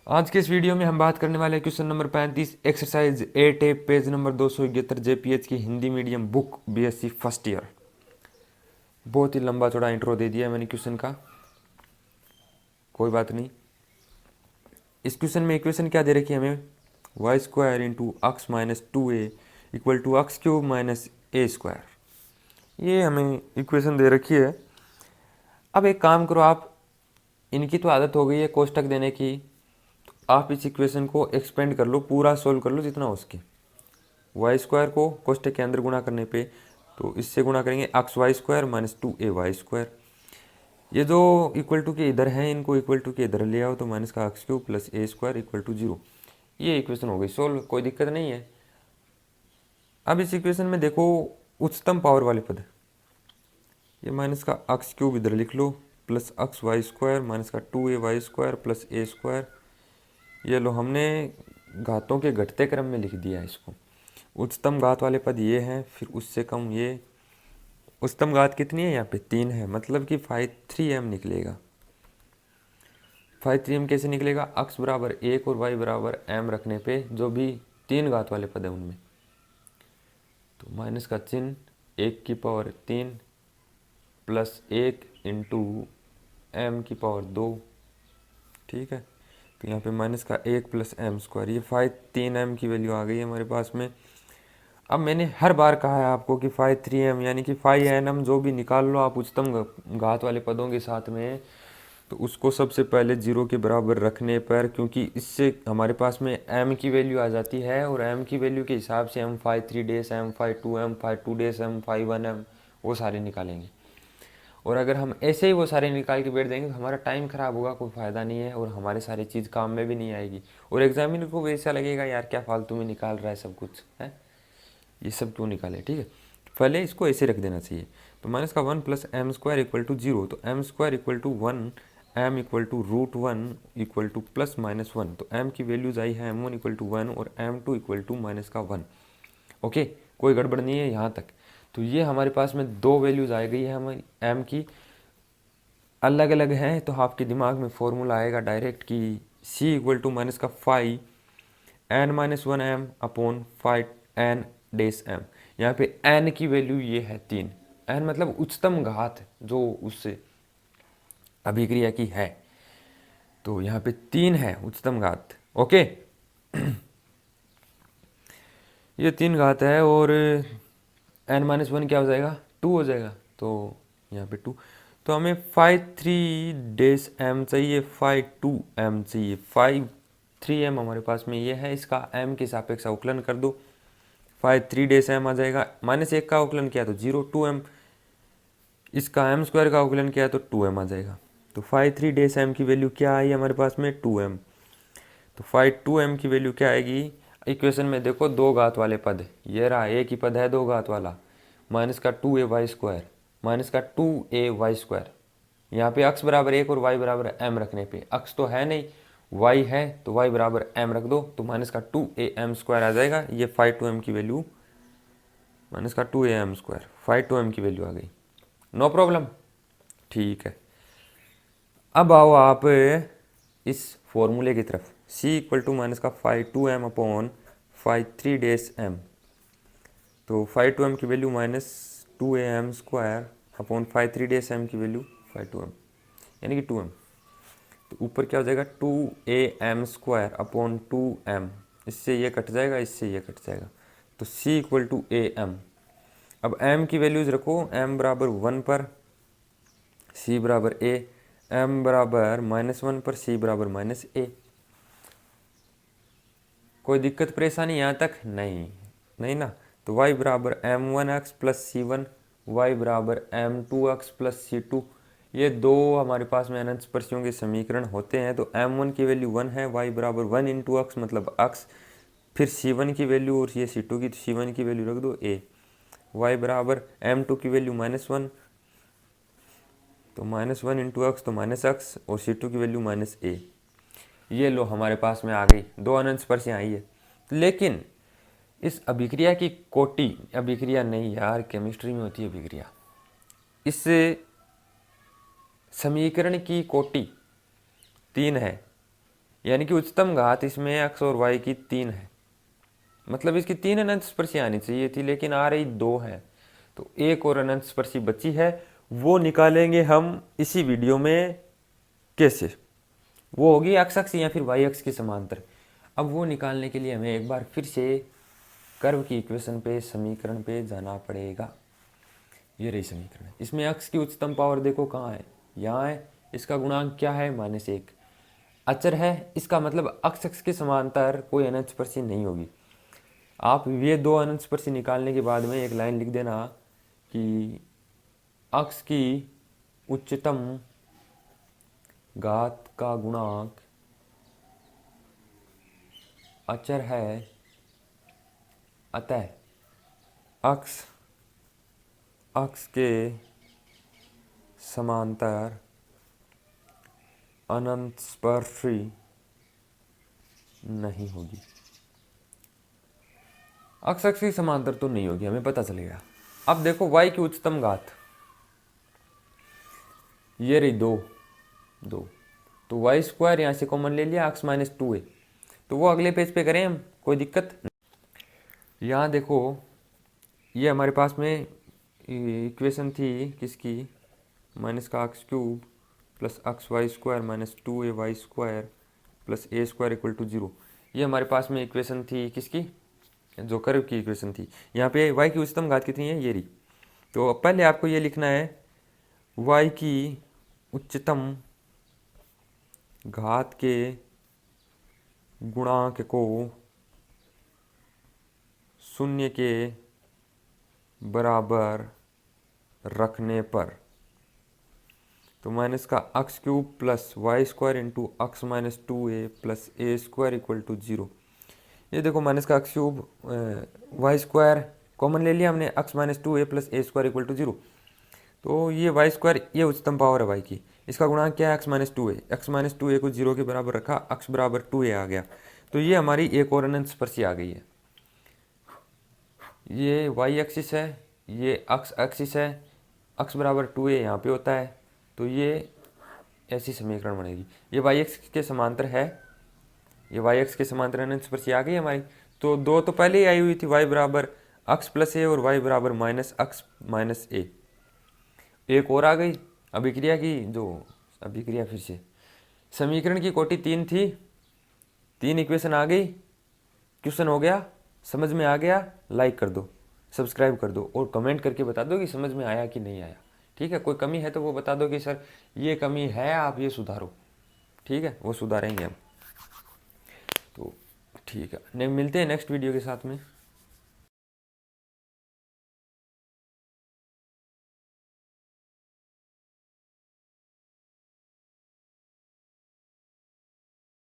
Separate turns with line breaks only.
आज के इस वीडियो में हम बात करने वाले हैं क्वेश्चन नंबर 35 एक्सरसाइज 8 ए पेज नंबर 271 जेपीएच की Hindi medium book BSc first year. बहुत ही लंबा चौड़ा इंट्रो दे दिया है मैंने क्वेश्चन का, कोई बात नहीं। इस क्वेश्चन में इक्वेशन क्या दे रखी है हमें, Y square into X minus 2a equal to X cube minus A square, ये हमें इक्वेशन दे रखी है। अब एक काम करो, आप इनकी तो आदत हो गई है कोष्टक देने की, तो आप इस इक्वेशन को एक्सपेंड कर लो, पूरा सोल्व कर लो जितना हो सके। वाई स्क्वायर को कोष्टक के अंदर गुणा करने पे तो इससे गुणा करेंगे X Y square minus 2a y square. ये जो इक्वल टू के इधर हैं इनको इक्वल टू के इधर ले आओ तो माइनस का X cube plus A square equal to 0। ये इक्वेशन हो गई सोल्व, कोई दिक्कत नहीं है। अब इस इक्वेशन में देखो उच्चतम पावर वाले पद, ये माइनस का एक्स क्यूब इधर लिख लो plus x Y square minus का 2a y स्क्वायर प्लस ए स्क्वायर। ये लो हमने घातों के घटते क्रम में लिख दिया है इसको। उच्चतम घात वाले पद ये हैं, फिर उससे कम ये। उच्चतम घात कितनी है यहाँ पे 3 है, मतलब कि 5 3m निकलेगा। 5 3m कैसे निकलेगा, x बराबर 1 और y बराबर m रखने पे जो भी 3 घात वाले पद है उनमें, तो माइनस का चिन्ह 1 की पावर 3 प्लस 1 इंटू m की पावर 2, ठीक है। तो यहाँ पे माइनस का 1 प्लस एम स्क्वायर, ये 3m की वैल्यू आ गई है हमारे पास में। अब मैंने हर बार कहा है आपको कि 3m यानी कि 5nm जो भी निकाल लो आप उच्चतम घात वाले पदों के साथ में, तो उसको सबसे पहले 0 के बराबर रखने पर, क्योंकि इससे हमारे पास में m की वैल्यू आ जाती है और m की वैल्यू के हिसाब से हम 5 3 days m 5 2m 5 2 days m 5 1m वो सारे निकालेंगे। और अगर हम ऐसे ही वो सारे निकाल के बैठ देंगे तो हमारा टाइम ख़राब होगा, कोई फ़ायदा नहीं है और हमारे सारी चीज़ काम में भी नहीं आएगी। और एग्जामिनर को भी ऐसा लगेगा यार क्या फालतू में निकाल रहा है सब कुछ है, ये सब क्यों निकाले, ठीक है। पहले इसको ऐसे रख देना चाहिए। तो माइनस का 1 plus M square equal to 0, तो M square equal to 1, M equal to √1 equal to plus minus 1। तो एम की वैल्यूज आई है m1 इक्वल टू 1 और m2 इक्वल टू माइनस का 1। ओके, कोई गड़बड़ नहीं है यहाँ तक। तो ये हमारे पास में दो वैल्यूज आ गई है हमारी m की, अलग अलग हैं, तो आपके दिमाग में फॉर्मूला आएगा डायरेक्ट कि c इक्वल टू माइनस का 5 n-1m अपॉन 5 n डेस m। यहाँ पे n की वैल्यू ये है 3, n मतलब उच्चतम घात जो उससे अभिक्रिया की है, तो यहाँ पे 3 है उच्चतम घात। ओके, ये 3 घात है और n-1 क्या हो जाएगा 2 हो जाएगा, तो यहाँ पे 2। तो हमें 5 3 डेस m चाहिए, 5 2m चाहिए। 5 3m हमारे पास में ये है, इसका m के सापेक्ष अवकलन कर दो, 5 3 डेस m आ जाएगा। -1 का अवकलन किया तो 0 2m, इसका m स्क्वायर का अवकलन किया तो 2m आ जाएगा। तो 5 3 डेस m की वैल्यू क्या आई हमारे पास में 2m। तो 5 2m की वैल्यू क्या आएगी, इक्वेशन में देखो दो घात वाले पद, ये रहा एक ही पद है दो घात वाला, माइनस का 2a y स्क्वायर माइनस का 2a y स्क्वायर। यहाँ पे x बराबर 1 और y बराबर m रखने पे, x तो है नहीं y है तो y बराबर m रख दो, तो माइनस का 2am स्क्वायर आ जाएगा। ये 5 2m की वैल्यू माइनस का 2am स्क्वायर 5 2m की वैल्यू आ गई, नो प्रॉब्लम, ठीक है। अब आओ आप इस फॉर्मूले की तरफ, c इक्वल टू माइनस का 5 2m अपॉन 5 3 डेस m। तो 5 2m की वैल्यू -2am स्क्वायर अपॉन 5 3 डेस m की वैल्यू 5 2m यानी कि 2m। तो ऊपर क्या हो जाएगा 2am स्क्वायर अपॉन 2m, इससे ये कट जाएगा इससे ये कट जाएगा, तो c इक्वल टू am। अब m की वैल्यूज रखो, m बराबर 1 पर c बराबर a, m बराबर -1 पर c बराबर -a। कोई दिक्कत परेशानी यहाँ तक नहीं, नहीं ना। तो y बराबर m1x प्लस c1, y बराबर m2x प्लस c2, ये दो हमारे पास में अनंत स्पर्शियों के समीकरण होते हैं। तो m1 की वैल्यू 1 है, y बराबर 1 इंटू एक्स मतलब x, फिर c1 की वैल्यू और ये c2 की, तो c1 की वैल्यू रख दो a, y बराबर m2 की वैल्यू -1, तो -1 इंटू एक्स तो -x और c2 की वैल्यू -a। ये लो हमारे पास में आ गई, दो अनंत स्पर्शियाँ आई है। लेकिन इस अभिक्रिया की कोटि, अभिक्रिया नहीं यार केमिस्ट्री में होती है अभिक्रिया, इस समीकरण की कोटि 3 है। यानी कि उच्चतम घात इसमें x और y की 3 है, मतलब इसकी 3 अनंत स्पर्शी आनी चाहिए थी, लेकिन आ रही 2 है। तो एक और अनंत स्पर्शी बची है, वो निकालेंगे हम इसी वीडियो में। कैसे? वो होगी x अक्ष या फिर y अक्ष के समांतर। अब वो निकालने के लिए हमें एक बार फिर से कर्व की इक्वेशन पे, समीकरण पे जाना पड़ेगा। ये रही समीकरण। इसमें x की उच्चतम पावर देखो कहाँ है, यहाँ है। इसका गुणांक क्या है? -1। अचर है, इसका मतलब x अक्ष के समांतर कोई अनंत स्पर्शी नहीं होगी। आप ये दो अनंत स्पर्शी निकालने के बाद में एक लाइन लिख देना कि x की उच्चतम घात का गुणांक अचर है, अतः अक्ष के समांतर अनंत स्पर्शी नहीं होगी। अक्ष के समांतर तो नहीं होगी, हमें पता चलेगा। अब देखो y की उच्चतम घात, ये रही 2, तो वाई स्क्वायर यहाँ से कॉमन ले लिया, x - 2a। तो वो अगले पेज पे करें हम, कोई दिक्कत नहीं। यहाँ देखो, ये हमारे पास में इक्वेशन थी किसकी, माइनस का x³ plus xy² minus 2ay² plus a² equal to 0। ये हमारे पास में इक्वेशन थी किसकी, जो कर्व की इक्वेशन थी। यहाँ पे y की उच्चतम घात कितनी है, ये रही। तो अब पहले आपको ये लिखना है y की उच्चतम घात के गुणांक को 0 के बराबर रखने पर, तो माइनस का x³ plus y² into x - 2a plus a² equal to 0। ये देखो माइनस का x³ y² कॉमन ले लिया हमने, x - 2a plus a² equal to 0। तो ये y², ये उच्चतम पावर है y की। इसका गुणांक क्या है, x - 2a। x - 2a को 0 के बराबर रखा, x बराबर 2a आ गया। तो ये हमारी एक और अनंत स्पर्शी आ गई है। ये y एक्सिस है, ये x एक्सिस है, x बराबर 2a यहाँ पे होता है। तो ये ऐसी समीकरण बनेगी। ये y एक्स के समांतर है, ये y एक्स के समांतर अनंत स्पर्शी आ गई हमारी। तो 2 तो पहले ही आई हुई थी, y बराबर x प्लस a और y बराबर माइनस x माइनस a। एक और आ गई अभिक्रिया की, जो अभिक्रिया फिर से समीकरण की कोटि 3 थी, 3 इक्वेशन आ गई। क्वेश्चन हो गया, समझ में आ गया, लाइक कर दो, सब्सक्राइब कर दो और कमेंट करके बता दो कि समझ में आया कि नहीं आया। ठीक है, कोई कमी है तो वो बता दो कि सर ये कमी है, आप ये सुधारो। ठीक है, वो सुधारेंगे हम। तो ठीक है, मिलते हैं नेक्स्ट वीडियो के साथ में।